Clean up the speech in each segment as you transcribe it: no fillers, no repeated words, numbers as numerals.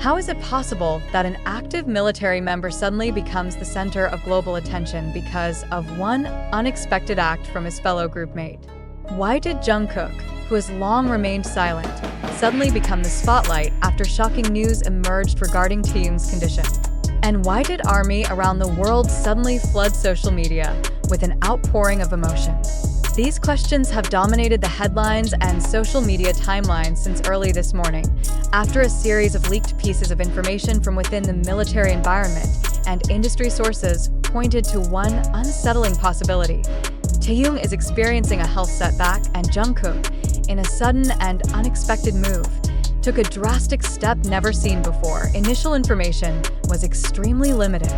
How is it possible that an active military member suddenly becomes the center of global attention because of one unexpected act from his fellow groupmate? Why did Jungkook, who has long remained silent, suddenly become the spotlight after shocking news emerged regarding TAEHYUNG'S condition? And why did ARMY around the world suddenly flood social media with an outpouring of emotion? These questions have dominated the headlines and social media timelines since early this morning, after a series of leaked pieces of information from within the military environment and industry sources pointed to one unsettling possibility. TAEHYUNG is experiencing a health setback, and Jungkook, in a sudden and unexpected move, took a drastic step never seen before. Initial information was extremely limited,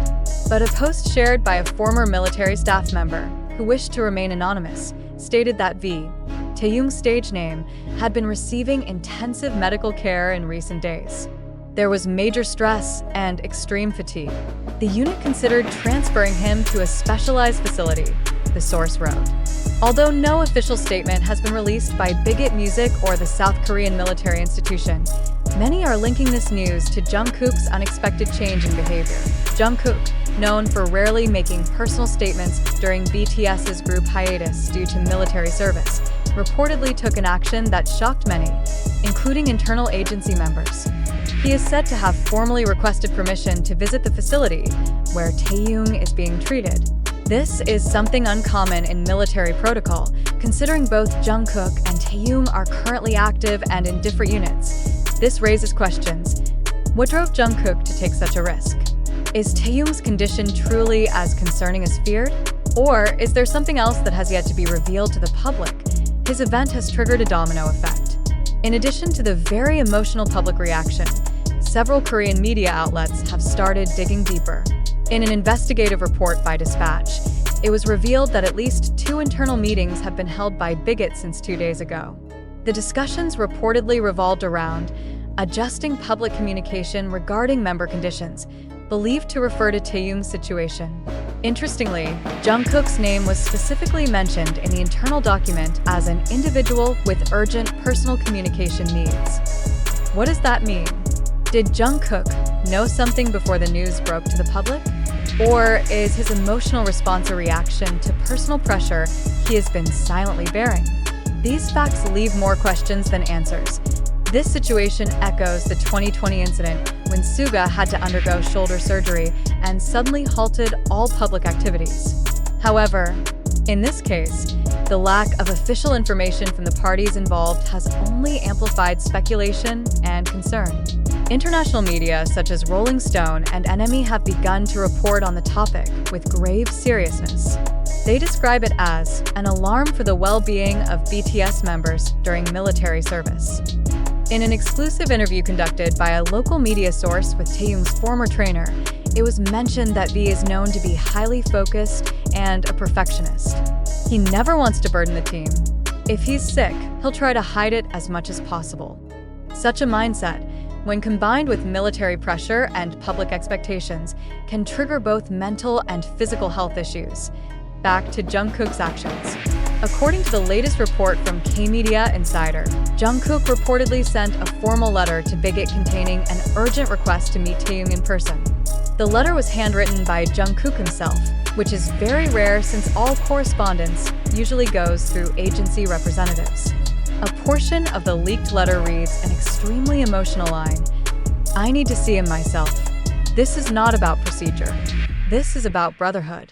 but a post shared by a former military staff member who wished to remain anonymous stated that TAEHYUNG'S stage name had been receiving intensive medical care in recent days. There was major stress and extreme fatigue. The unit considered transferring him to a specialized facility, the source wrote. Although no official statement has been released by BIGHIT Music or the South Korean military institution, many are linking this news to Jungkook's unexpected change in behavior. Jungkook, known for rarely making personal statements during BTS's group hiatus due to military service, reportedly took an action that shocked many, including internal agency members. He is said to have formally requested permission to visit the facility where TAEHYUNG is being treated. This is something uncommon in military protocol, considering both Jungkook and TAEHYUNG are currently active and in different units. This raises questions. What drove Jungkook to take such a risk? Is TAEHYUNG's condition truly as concerning as feared? Or is there something else that has yet to be revealed to the public? His event has triggered a domino effect. In addition to the very emotional public reaction, several Korean media outlets have started digging deeper. In an investigative report by Dispatch, it was revealed that at least 2 internal meetings have been held by BIGIT since 2 days ago. The discussions reportedly revolved around adjusting public communication regarding member conditions, believed to refer to TAEHYUNG's situation. Interestingly, Jungkook's name was specifically mentioned in the internal document as an individual with urgent personal communication needs. What does that mean? Did Jungkook know something before the news broke to the public? Or is his emotional response a reaction to personal pressure he has been silently bearing? These facts leave more questions than answers. This situation echoes the 2020 incident when Suga had to undergo shoulder surgery and suddenly halted all public activities. However, in this case, the lack of official information from the parties involved has only amplified speculation and concern. International media such as Rolling Stone and NME have begun to report on the topic with grave seriousness. They describe it as an alarm for the well-being of BTS members during military service. In an exclusive interview conducted by a local media source with TAEHYUNG's former trainer, it was mentioned that V is known to be highly focused and a perfectionist. He never wants to burden the team. If he's sick, he'll try to hide it as much as possible. Such a mindset, when combined with military pressure and public expectations, can trigger both mental and physical health issues. Back to Jungkook's actions. According to the latest report from K-Media Insider, Jungkook reportedly sent a formal letter to BIGIT containing an urgent request to meet TAEHYUNG in person. The letter was handwritten by Jungkook himself, which is very rare since all correspondence usually goes through agency representatives. A portion of the leaked letter reads an extremely emotional line, "I need to see him myself. This is not about procedure. This is about brotherhood."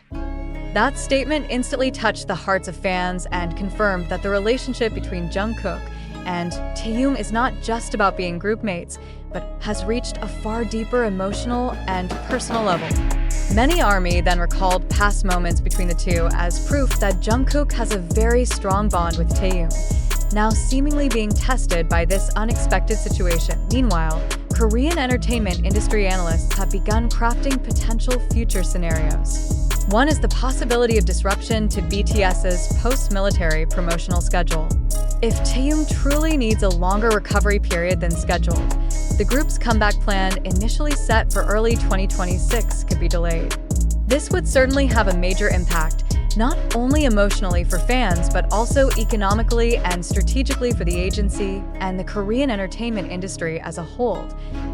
That statement instantly touched the hearts of fans and confirmed that the relationship between Jungkook and TAEHYUNG is not just about being groupmates, but has reached a far deeper emotional and personal level. Many ARMY then recalled past moments between the two as proof that Jungkook has a very strong bond with TAEHYUNG, now seemingly being tested by this unexpected situation. Meanwhile, Korean entertainment industry analysts have begun crafting potential future scenarios. One is the possibility of disruption to BTS's post-military promotional schedule. If TAEHYUNG truly needs a longer recovery period than scheduled, the group's comeback plan, initially set for early 2026, could be delayed. This would certainly have a major impact, not only emotionally for fans, but also economically and strategically for the agency and the Korean entertainment industry as a whole.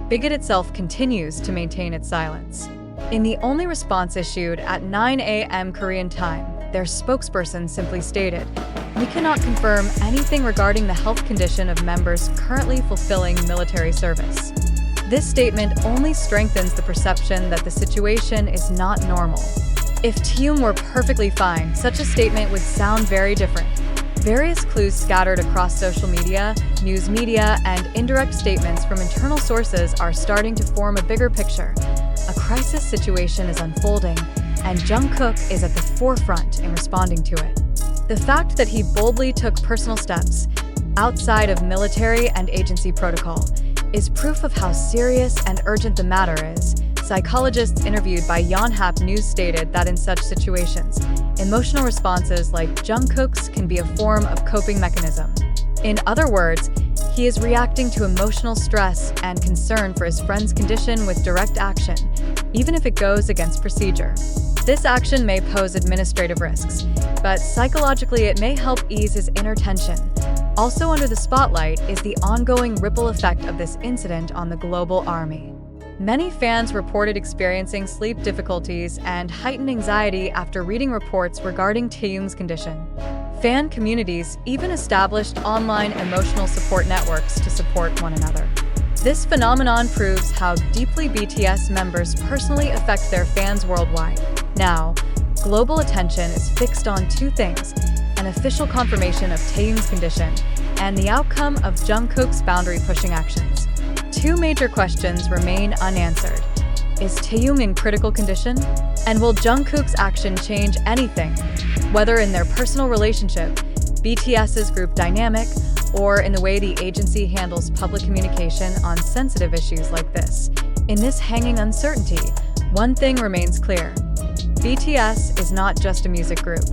BIGIT itself continues to maintain its silence. In the only response issued at 9 a.m. Korean time, their spokesperson simply stated, "We cannot confirm anything regarding the health condition of members currently fulfilling military service." This statement only strengthens the perception that the situation is not normal. If Taehyung were perfectly fine, such a statement would sound very different. Various clues scattered across social media, news media, and indirect statements from internal sources are starting to form a bigger picture. A crisis situation is unfolding, and Jungkook is at the forefront in responding to it. The fact that he boldly took personal steps outside of military and agency protocol is proof of how serious and urgent the matter is. Psychologists interviewed by Yonhap News stated that in such situations, emotional responses like Jungkook's can be a form of coping mechanism. In other words, he is reacting to emotional stress and concern for his friend's condition with direct action, even if it goes against procedure. This action may pose administrative risks, but psychologically it may help ease his inner tension. Also under the spotlight is the ongoing ripple effect of this incident on the global army. Many fans reported experiencing sleep difficulties and heightened anxiety after reading reports regarding Taehyung's condition. Fan communities even established online emotional support networks to support one another. This phenomenon proves how deeply BTS members personally affect their fans worldwide. Now, global attention is fixed on two things: an official confirmation of Taehyung's condition and the outcome of Jungkook's boundary-pushing actions. Two major questions remain unanswered. Is Taehyung in critical condition? And will Jungkook's action change anything, whether in their personal relationship, BTS's group dynamic, or in the way the agency handles public communication on sensitive issues like this? In this hanging uncertainty, one thing remains clear. BTS is not just a music group.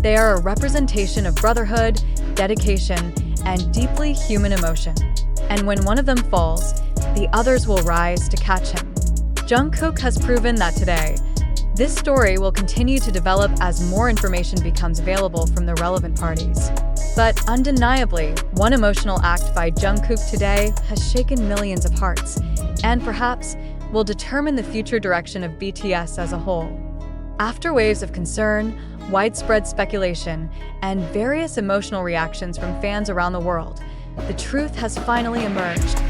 They are a representation of brotherhood, dedication, and deeply human emotion. And when one of them falls, the others will rise to catch him. Jungkook has proven that today. This story will continue to develop as more information becomes available from the relevant parties. But undeniably, one emotional act by Jungkook today has shaken millions of hearts, and perhaps will determine the future direction of BTS as a whole. After waves of concern, widespread speculation, and various emotional reactions from fans around the world, the truth has finally emerged.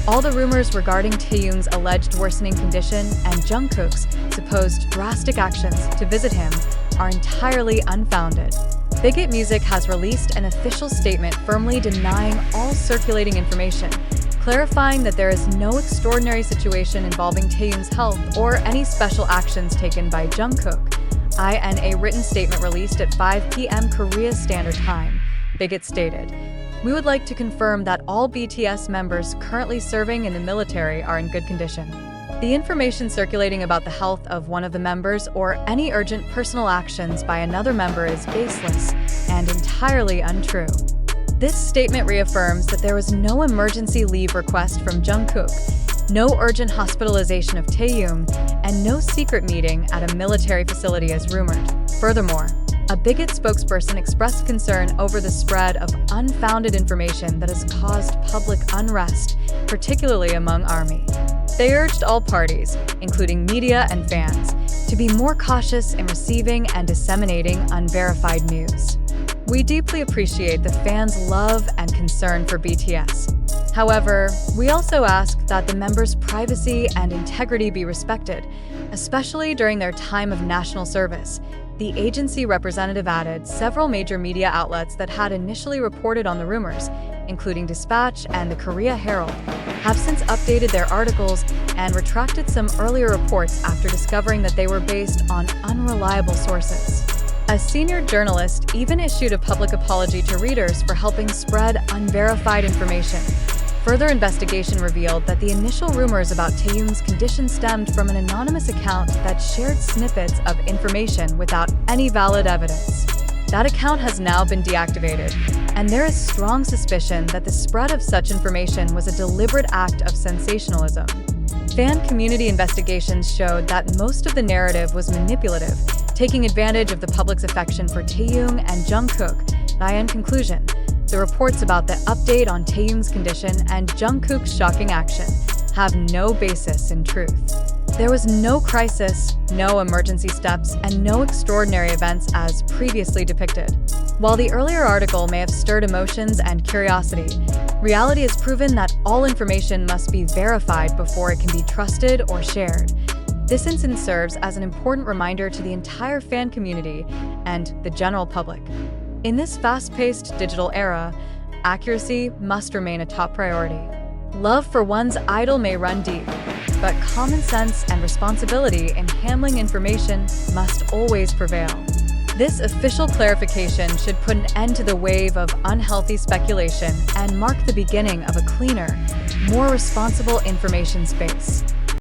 All the rumors regarding Taehyung's alleged worsening condition and Jungkook's supposed drastic actions to visit him are entirely unfounded. BIGHIT Music has released an official statement firmly denying all circulating information, clarifying that there is no extraordinary situation involving Taehyung's health or any special actions taken by Jungkook. In a written statement released at 5 p.m. Korea Standard Time, BIGHIT stated, "We would like to confirm that all BTS members currently serving in the military are in good condition. The information circulating about the health of one of the members or any urgent personal actions by another member is baseless and entirely untrue." This statement reaffirms that there was no emergency leave request from Jungkook, no urgent hospitalization of Taehyung, and no secret meeting at a military facility as rumored. Furthermore, a BIGIT spokesperson expressed concern over the spread of unfounded information that has caused public unrest, particularly among ARMY. They urged all parties, including media and fans, to be more cautious in receiving and disseminating unverified news. We deeply appreciate the fans' love and concern for BTS. However, we also ask that the members' privacy and integrity be respected, especially during their time of national service. The agency representative added several major media outlets that had initially reported on the rumors, including Dispatch and the Korea Herald, have since updated their articles and retracted some earlier reports after discovering that they were based on unreliable sources. A senior journalist even issued a public apology to readers for helping spread unverified information. Further investigation revealed that the initial rumors about Taehyung's condition stemmed from an anonymous account that shared snippets of information without any valid evidence. That account has now been deactivated, and there is strong suspicion that the spread of such information was a deliberate act of sensationalism. Fan community investigations showed that most of the narrative was manipulative, taking advantage of the public's affection for Taehyung and Jungkook. In conclusion, the reports about the update on Taehyung's condition and Jungkook's shocking action have no basis in truth. There was no crisis, no emergency steps, and no extraordinary events as previously depicted. While the earlier article may have stirred emotions and curiosity, reality has proven that all information must be verified before it can be trusted or shared. This instance serves as an important reminder to the entire fan community and the general public. In this fast-paced digital era, accuracy must remain a top priority. Love for one's idol may run deep, but common sense and responsibility in handling information must always prevail. This official clarification should put an end to the wave of unhealthy speculation and mark the beginning of a cleaner, more responsible information space.